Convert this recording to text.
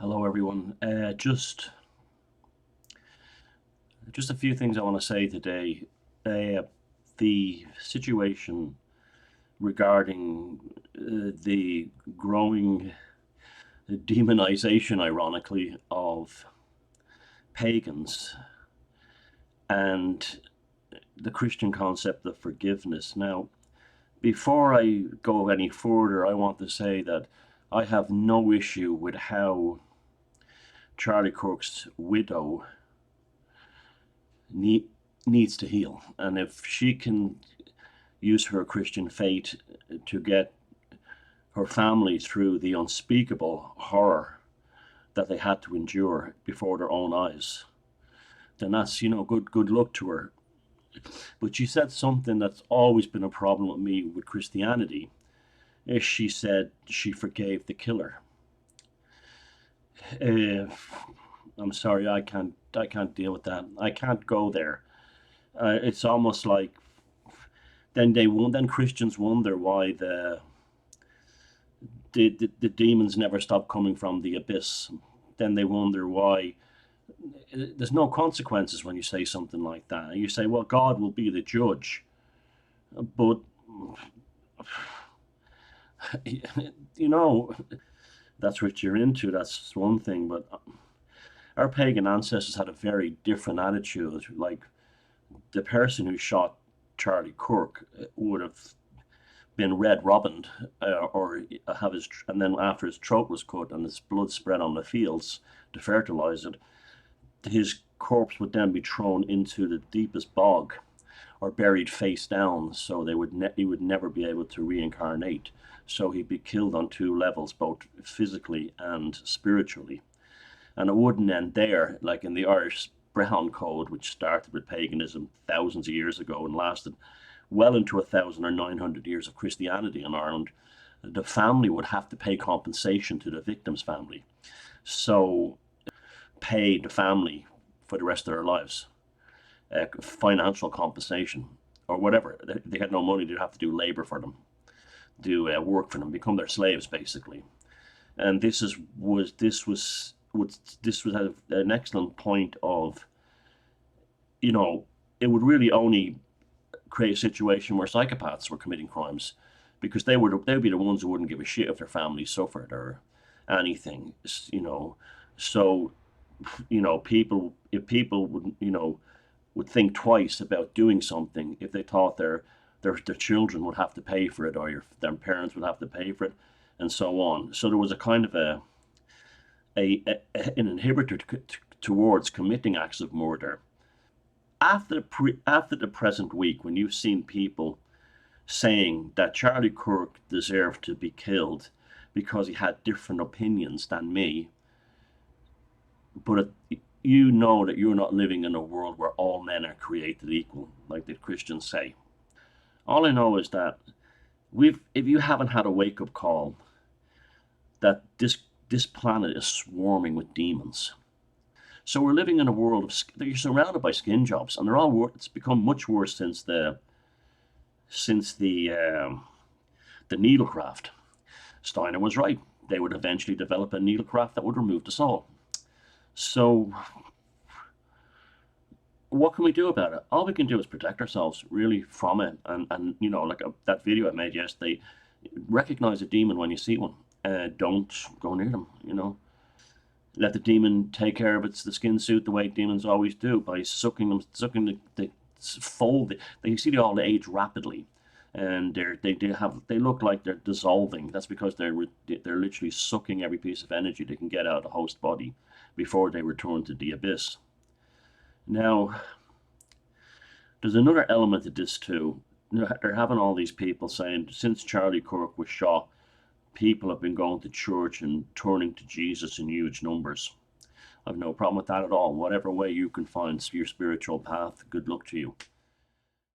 Hello, everyone. Just a few things I want to say today. Uh, the situation regarding the growing demonization, ironically, of pagans and the Christian concept of forgiveness. Now, before I go any further, I want to say that I have no issue with how Charlie Kirk's widow need, needs to heal. And if she can use her Christian faith to get her family through the unspeakable horror that they had to endure before their own eyes, then that's, good luck to her. But she said something that's always been a problem with me with Christianity, is she said she forgave the killer. Uh, I'm sorry, I can't deal with that. I can't go there. It's almost like then Christians wonder why the demons never stop coming from the abyss. Then they wonder why there's no consequences when you say something like that. You say, well, God will be the judge, but you know that's what you're into. That's one thing, but our pagan ancestors had a very different attitude. Like the person who shot Charlie Kirk would have been red robined, or have his, and then after his throat was cut and his blood spread on the fields to fertilize it, his corpse would then be thrown into the deepest bog or buried face down, so he would never be able to reincarnate. So he'd be killed on two levels, both physically and spiritually. And it wouldn't end there, like in the Irish Brehon Code, which started with paganism thousands of years ago and lasted well into 1,900 years of Christianity in Ireland. The family would have to pay compensation to the victim's family. So pay the family for the rest of their lives, financial compensation or whatever. They had no money; they'd have to do labor for them, do work for them, become their slaves basically. And this was an excellent point of, you know, it would really only create a situation where psychopaths were committing crimes, because they would be the ones who wouldn't give a shit if their family suffered or anything, you know. So, people, if people would think twice about doing something if they thought their children would have to pay for it, or their parents would have to pay for it, and so on. So there was a kind of an inhibitor towards committing acts of murder. After the present week, when you've seen people saying that Charlie Kirk deserved to be killed because he had different opinions than me, but you know that you're not living in a world where all men are created equal, like the Christians say. All I know is that if you haven't had a wake up call that this planet is swarming with demons. So we're living in a world that you're surrounded by skin jobs, and it's become much worse since the needlecraft. Steiner was right. They would eventually develop a needlecraft that would remove the soul. So what can we do about it? All we can do is protect ourselves really from it, and like that video I made yesterday. Recognize a demon when you see one. Don't go near them. Let the demon take care of the skin suit the way demons always do, by sucking the fold. You see they all age rapidly, and they look like they're dissolving. That's because they're literally sucking every piece of energy they can get out of the host body before they return to the abyss. Now, there's another element to this too. They're having all these people saying since Charlie Kirk was shot, people have been going to church and turning to Jesus in huge numbers. I've no problem with that at all. Whatever way you can find your spiritual path, good luck to you.